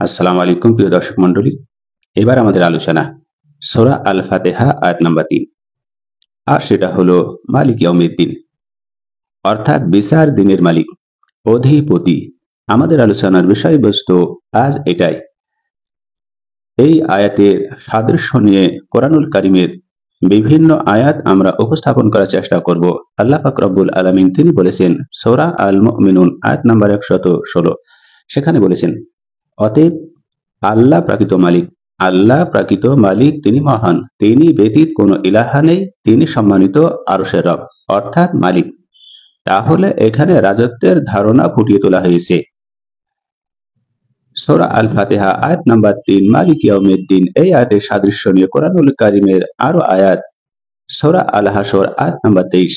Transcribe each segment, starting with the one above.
আসসালামু আলাইকুম প্রিয় দর্শক মণ্ডলী। এবার আমাদের আলোচনা সূরা আল ফাতিহা আয়াত নাম্বার ৩। আর সেটা হলো মালিক ইয়াউমিদ্দিন, অর্থাৎ বিচার দিনের মালিক, অধিপতি। আমাদের আলোচনার বিষয়বস্তু আজ এটাই। এই আয়াতের সাদৃশ্য নিয়ে কোরআনুল কারীমের বিভিন্ন আয়াত আমরা উপস্থাপন করার চেষ্টা করব। আল্লাহ পাক রব্বুল আলামিন তিনি বলেছেন সূরা আল মুমিনুন আয়াত নাম্বার ১১৬, সেখানে বলেছেন, অতএব আল্লাহ প্রকৃত মালিক, আল্লাহ প্রকৃত মালিক, তিনি মহান, তিনি ব্যতীত কোনো ইলাহা নেই, তিনি সম্মানিত আরশের রব, অর্থাৎ মালিক। তাহলে এখানে রাজত্বের ধারণা ফুটিয়ে তোলা হয়েছে। সূরা আল ফাতিহা আয়াত নাম্বার ৩, মালিক ইয়াউমিদ্দিন, এই আয়াতের সাদৃশ্য নিয়ে কোরআনুল কারীমের আরো আয়াত সূরা আল হাসর আয়াত নাম্বার ২৩,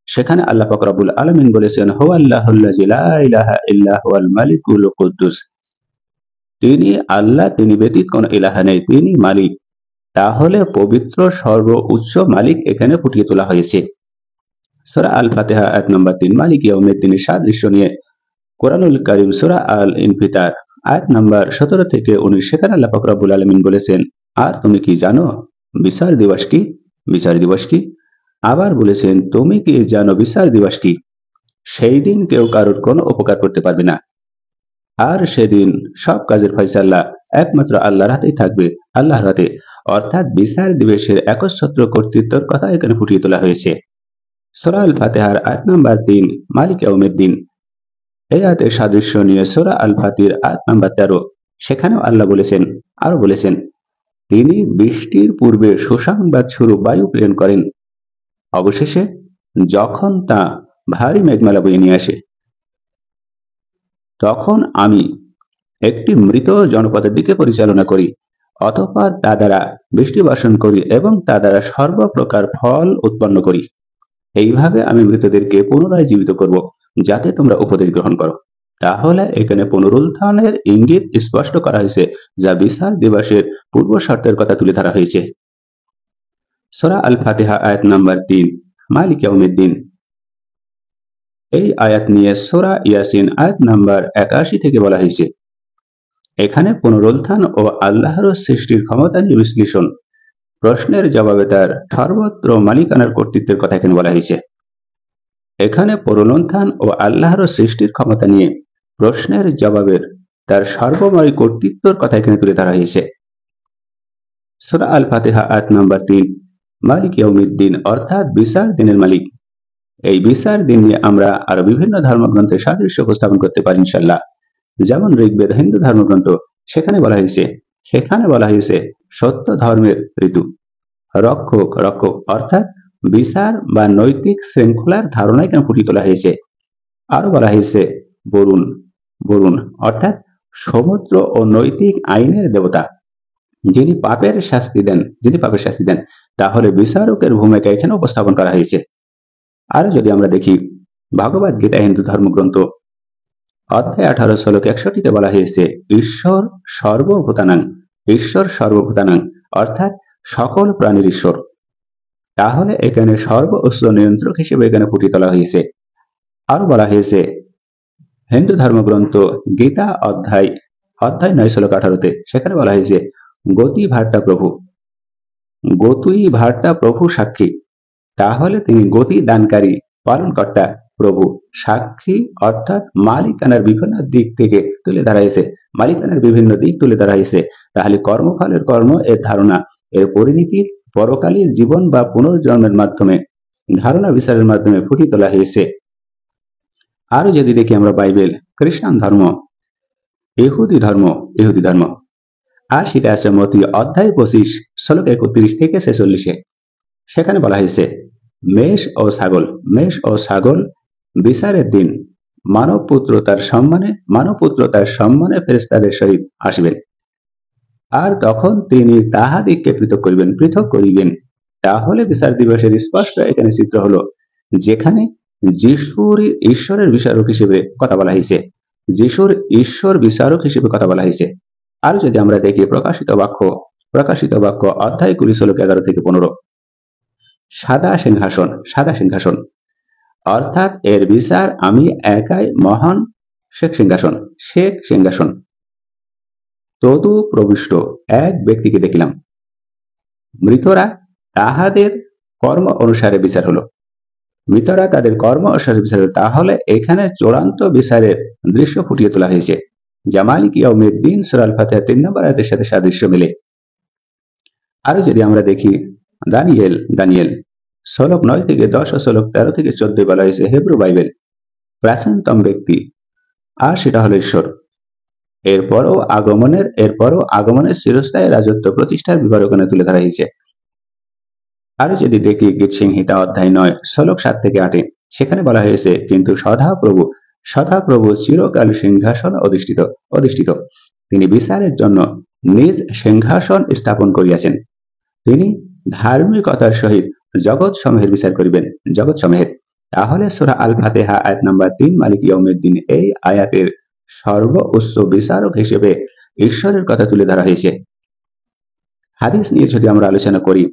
সেখানে আল্লাহ পাক রব্বুল আলামিন বলেছেন, হুয়াল্লাহুল্লাযী লা ইলাহা ইল্লা হুয়াল মালিকুল কুদ্দুস, তিনি আল্লাহ, তিনি ব্যতীত কোনো ইলাহা নেই, তিনি মালিক। তাহলে পবিত্র সর্বোচ্চ মালিক এখানে ফুটিয়ে তোলা হয়েছে। সূরা আল ফাতিহা আয়াত নাম্বার ৩, মালিক ইয়াউমিদ্দিনের সাদৃশ্য নিয়ে কোরআনুল কারীম সূরা আল ইনফিতার আয়াত নাম্বার ১৭ থেকে ১৯, সেখানে আল্লাহ পাক রব্বুল আলামিন বলেছেন, আর তুমি কি জানো বিচার দিবস কি? বিচার দিবস কি? আবার বলেছেন, তুমি কি জানো বিচার দিবস কি? সেই দিন কেউ কারোর কোনো উপকার করতে পারবে না, আর সেদিন সব কাজের ফয়সালা একমাত্র আল্লাহর হাতেই থাকবে, আল্লাহর হাতে। অর্থাৎ বিচার দিবসের একচ্ছত্র কর্তৃত্বের কথা এখানে ফুটিয়ে তোলা হয়েছে। সূরা আল ফাতিহার আয়াত নাম্বার ৩, মালিক ইয়াউমিদ্দিন, এই আয়াতের সাদৃশ্য নিয়ে সূরা আল ফাতির আয়াত নাম্বার ১৩, সেখানেও আল্লাহ বলেছেন, আরো বলেছেন, তিনি বৃষ্টির পূর্বে সুসংবাদ স্বরূপ বায়ু প্রেরণ করেন, অবশেষে যখন তা ভারী মেঘমালা বয়ে নিয়ে আসে, তখন আমি একটি মৃত জনপদের দিকে পরিচালনা করি, অতঃপর তা দ্বারা বৃষ্টি বর্ষণ করি এবং তা দ্বারা সর্বপ্রকার ফল উৎপন্ন করি। এইভাবে আমি মৃতদেরকে পুনরায় জীবিত করব, যাতে তোমরা উপদেশ গ্রহণ করো। তাহলে এখানে পুনরুত্থানের ইঙ্গিত স্পষ্ট করা হয়েছে, যা বিচার দিবসের পূর্ব শর্তের কথা তুলে ধরা হয়েছে। সূরা আল ফাতিহা আয়াত নাম্বার ৩, মালিক ইয়াউমিদ্দিন, এই আয়াত নিয়ে সূরা ইয়াসিন আয়াত নাম্বার ৮১ থেকে বলা হয়েছে। এখানে পুনরুত্থান ও আল্লাহর সৃষ্টির ক্ষমতা নিয়ে বিশ্লেষণ, প্রশ্নের জবাবে তার সর্বত্র মালিকানার কর্তৃত্বের কথা এখানে বলা হয়েছে। এখানে পুনরুত্থান ও আল্লাহর সৃষ্টির ক্ষমতা নিয়ে প্রশ্নের জবাবের তার সর্বময় কর্তৃত্বের কথা এখানে তুলে ধরা হয়েছে। সূরা আল ফাতিহা আয়াত নাম্বার ৩, মালিক ইয়াউমিদ্দিন, অর্থাৎ বিচার দিনের মালিক। এই বিচার দিন নিয়ে আমরা আরো বিভিন্ন ধর্মগ্রন্থের সাদৃশ্য উপস্থাপন করতে পারি ইনশাল্লাহ। যেমন ঋগ্বেদ, হিন্দু ধর্মগ্রন্থ, সেখানে বলা হয়েছে সত্য ধর্মের ঋতু, রক্ষক, অর্থাৎ বিচার বা নৈতিক শৃঙ্খলার ধারণা এখানে ফুটিয়ে তোলা হয়েছে। আরো বলা হয়েছে বরুণ, অর্থাৎ সমুদ্র ও নৈতিক আইনের দেবতা, যিনি পাপের শাস্তি দেন। তাহলে বিচারকের ভূমিকা এখানে উপস্থাপন করা হয়েছে। আর যদি আমরা দেখি ভগবদ গীতা, হিন্দু ধর্মগ্রন্থ, অধ্যায় 18 শ্লোক 61-তে বলা হয়েছে, ঈশ্বর সর্বভূতানাং, অর্থাৎ সকল প্রাণীর ঈশ্বর। তাহলে এখানে সর্বোচ্চ নিয়ন্ত্রক হিসেবে এখানে ফুটিয়ে তোলা হয়েছে। আরো বলা হয়েছে হিন্দু ধর্মগ্রন্থ গীতা অধ্যায় 9 শ্লোক 18-তে, সেখানে বলা হয়েছে, গতি ভার্তা প্রভু সাক্ষী। তাহলে তিনি গতি দানকারী, পালনকর্তা, প্রভু, সাক্ষী, অর্থাৎ মালিকানার বিভিন্ন দিক তুলে ধরা হয়েছে। তাহলে কর্মফলের এর ধারণা, এর পরিণতি পরকালীন জীবন বা পুনর্জন্মের মাধ্যমে ধারণা বিচারের মাধ্যমে ফুটিয়ে তোলা হয়েছে। আরো যদি দেখি আমরা বাইবেল, খ্রিস্টান ধর্ম, ইহুদি ধর্ম, আর সেটা আছে মতি অধ্যায় 25 শ্লোক 31 থেকে 46-এ, সেখানে বলা হয়েছে, মেষ ও ছাগল বিচারের দিন মানব পুত্র তার সম্মানে ফেরেশতাদের সহিত আসবেন, আর তখন তিনি তাহাদিগকে পৃথক করিবেন। তাহলে বিচার দিবসের স্পষ্ট এখানে চিত্র হলো, যেখানে যিশুর ঈশ্বরের বিচারক হিসেবে কথা বলা হয়েছে, আর যদি আমরা দেখি প্রকাশিত বাক্য অধ্যায় 20 শ্লোক 11 থেকে 15, সাদা সিংহাসন, অর্থাৎ এর বিচার আমি একাই মহান শেখ সিংহাসন। তদু প্রবিষ্ট এক ব্যক্তিকে দেখিলাম। মৃতরা তাহাদের কর্ম অনুসারে বিচার হলো। মৃতরা তাদের কর্ম অনুসারে বিচার হলো। তাহলে এখানে চূড়ান্ত বিচারের দৃশ্য ফুটিয়ে তোলা হয়েছে, যা মালিক ইয়াউমিদ্দিন সূরা আল ফাতিহা 3 নম্বর আয়াতের সাথে সাদৃশ্য মেলে। আরো যদি আমরা দেখি দানিয়েল শ্লোক 9 থেকে 10 ও শ্লোক 13 থেকে 14 বলা হয়েছে হিব্রু বাইবেল প্রাচীনতম ব্যক্তি, আর সেটা হলো ঈশ্বর। এরপরও আগমনের চিরস্থায়ী রাজত্ব প্রতিষ্ঠার বিবরণে তুলে ধরা হয়েছে। আরো যদি দেখি গীত সংহিতা অধ্যায় 9 শ্লোক 7 থেকে 8, সেখানে বলা হয়েছে, কিন্তু সদাপ্রভু চিরকাল সিংহাসন অধিষ্ঠিত, তিনি বিচারের জন্য নিজ সিংহাসন স্থাপন করিয়াছেন। তিনি ধার্মিকতার সহিত জগৎ সমূহের বিচার করিবেন, জগৎ সমূহের। তাহলে সূরা আল ফাতিহা আয়াত নাম্বার 3 মালিক ইয়াউমিদ্দিন এই আয়াতের সর্বোচ্চ বিচারক হিসেবে ঈশ্বরের কথা তুলে ধরা হয়েছে। হাদিস নিয়ে যদি আমরা আলোচনা করি,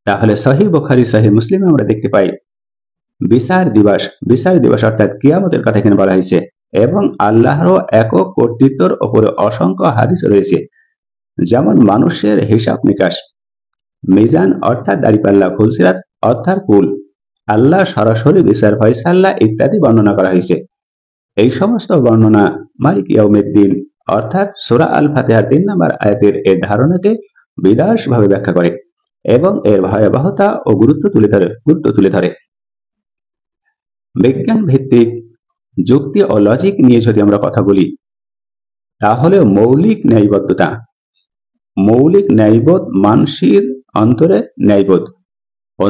তাহলে সহিহ বুখারী সহিহ মুসলিমে আমরা দেখতে পাই বিচার দিবস অর্থাৎ কিয়ামতের কথা এখানে বলা হয়েছে, এবং আল্লাহর একক কর্তৃত্বের উপরে অসংখ্য হাদিস রয়েছে, যেমন মানুষের হিসাব নিকাশ, মিজান অর্থাৎ দাড়িপাল্লা, ফুলসিরাত অর্থাৎ কুল, আল্লাহ সরাসরি বিচার ফয়সালা ইত্যাদি বর্ণনা করা হয়েছে। এই সমস্ত বর্ণনা মালিক ইয়াউমিদ্দিন অর্থাৎ সূরা আল ফাতিহার 3 নম্বর আয়াতের এই ধারণাকে বিদাসভাবে ব্যাখ্যা করে এবং এর ভয়াবহতা ও গুরুত্ব তুলে ধরে। বিজ্ঞান ভিত্তিক যুক্তি ও লজিক নিয়ে যদি আমরা কথা বলি, তাহলে মৌলিক ন্যায়বোধ, মানসির অন্তরে ন্যায়বোধ ও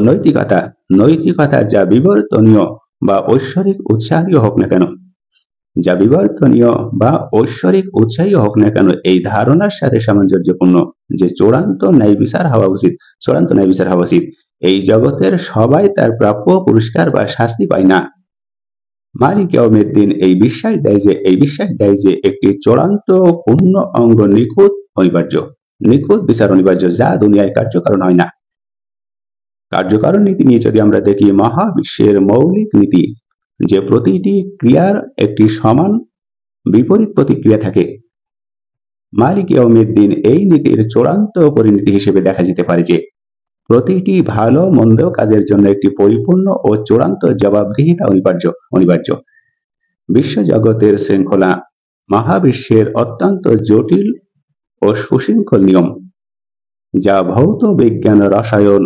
নৈতিকতা যা বিবর্তনীয় বা ঐশ্বরিক উৎসাহী হোক না কেন, এই ধারণার সাথে সামঞ্জস্যপূর্ণ যে চূড়ান্ত ন্যায় বিচার হওয়া উচিত। এই জগতের সবাই তার প্রাপ্য পুরস্কার বা শাস্তি পায় না। মালিক ইয়াউমিদ্দিন এই বিশ্বাস দেয় যে একটি চূড়ান্ত পূর্ণ অঙ্গ নিখুঁত বিচার অনিবার্য, যা দুনিয়ায় কার্যকারণ হয় না। কার্যকারণ নীতি নিয়ে যদি আমরা দেখি, মহাবিশ্বের মৌলিক নীতি যে প্রতিটি ক্রিয়ার একটি সমান বিপরীত প্রতিক্রিয়া থাকে, মালিক ইয়াউমিদ্দিন এই নীতির চূড়ান্ত পরিণতি হিসেবে দেখা যেতে পারে যে প্রতিটি ভালো মন্দ কাজের জন্য একটি পরিপূর্ণ ও চূড়ান্ত জবাবদিহিতা অনিবার্য। বিশ্বজগতের শৃঙ্খলা মহাবিশ্বের অত্যন্ত জটিল ও সুশৃঙ্খল নিয়ম, যা ভৌত বিজ্ঞান, রসায়ন,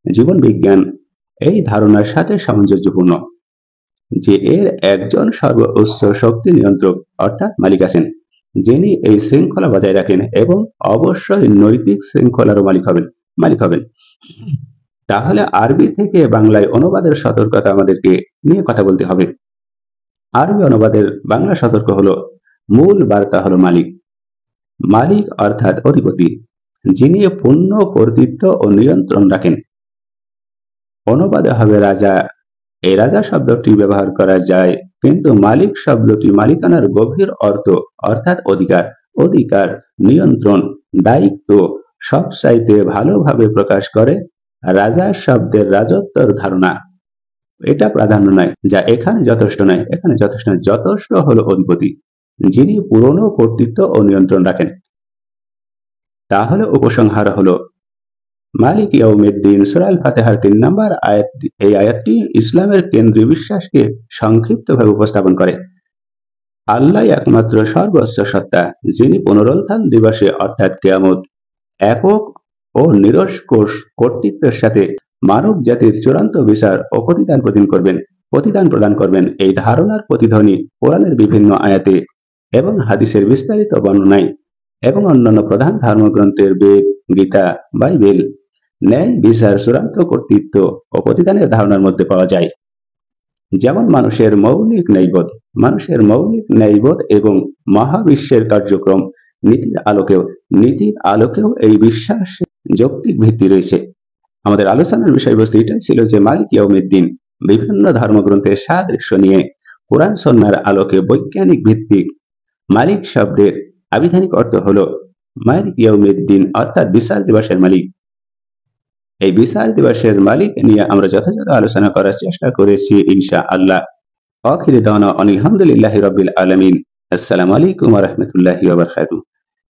জীবন বিজ্ঞান এই ধারণার সাথে সামঞ্জস্যপূর্ণ যে এর একজন সর্বোচ্চ শক্তি নিয়ন্ত্রক অর্থাৎ মালিক আছেন, যিনি এই শৃঙ্খলা বজায় রাখেন এবং অবশ্যই নৈতিক শৃঙ্খলারও মালিক হবেন। তাহলে আরবি থেকে বাংলায় অনুবাদের সতর্কতা আমাদেরকে নিয়ে কথা বলতে হবে। আরবি অনুবাদের বাংলা সতর্ক হলো, মূল বার্তা হলো মালিক অর্থাৎ অধিপতি, যিনি পূর্ণ কর্তৃত্ব ও নিয়ন্ত্রণ রাখেন। অনুবাদে হবে রাজা। এই রাজা শব্দটি ব্যবহার করা যায়, কিন্তু মালিক শব্দটি মালিকানার গভীর অর্থ অর্থাৎ অধিকার, নিয়ন্ত্রণ, দায়িত্ব সবচাইতে ভালোভাবে প্রকাশ করে। রাজা শব্দের রাজত্বের ধারণা এটা প্রাধান্য নয়, যা এখানে যথেষ্ট নয়। যথেষ্ট হলো অধিপতি, যিনি পুরনো কর্তৃত্ব ও নিয়ন্ত্রণ রাখেন। তাহলে উপসংহার হলো, মালিক ইয়াউমিদ্দিন সূরা আল ফাতিহার 3 নম্বর আয়াত, এই আয়াতটি ইসলামের কেন্দ্রীয় বিশ্বাসকে সংক্ষিপ্তভাবে উপস্থাপন করে। আল্লাহ একমাত্র সর্বোচ্চ সত্তা, যিনি পুনরুত্থান দিবসে অর্থাৎ কিয়ামত একক ও নিরঙ্কুশ কর্তৃত্বের সাথে মানব জাতির চূড়ান্ত বিচার ও প্রতিদান প্রদান করবেন। এই ধারণার প্রতিধ্বনি কোরআনের বিভিন্ন আয়াতে এবং হাদিসের বিস্তারিত বর্ণনায় এবং অন্যান্য প্রধান ধর্মগ্রন্থের বেদ, গীতা, বাইবেল ন্যায় বিচার, চূড়ান্ত কর্তৃত্ব ও প্রতিদানের ধারণার মধ্যে পাওয়া যায়। যেমন মানুষের মৌলিক ন্যায়বোধ এবং মহাবিশ্বের কার্যক্রম নীতির আলোকেও এই বিশ্বাস যৌক্তিক ভিত্তি রয়েছে। আমাদের আলোচনার বিষয়বস্তু এটাই ছিল যে মালিক ইয়াউমিদ্দিন বিভিন্ন ধর্মগ্রন্থের সাদৃশ্য নিয়ে কোরআন সুন্নাহর আলোকে বৈজ্ঞানিক ভিত্তিক মালিক শব্দের আবিধানিক অর্থ হলো মালিক ইয়াউমিদ্দিন অর্থাৎ বিচার দিবসের মালিক। এই বিচার দিবসের মালিক নিয়ে আমরা যথাযথ আলোচনা করার চেষ্টা করেছি ইনশাআল্লাহ। আখির দাওয়ানা আলহামদুলিল্লাহি রাব্বিল আলামিন। আসসালামু আলাইকুম ওয়া রাহমাতুল্লাহি ওয়া বারাকাতুহু।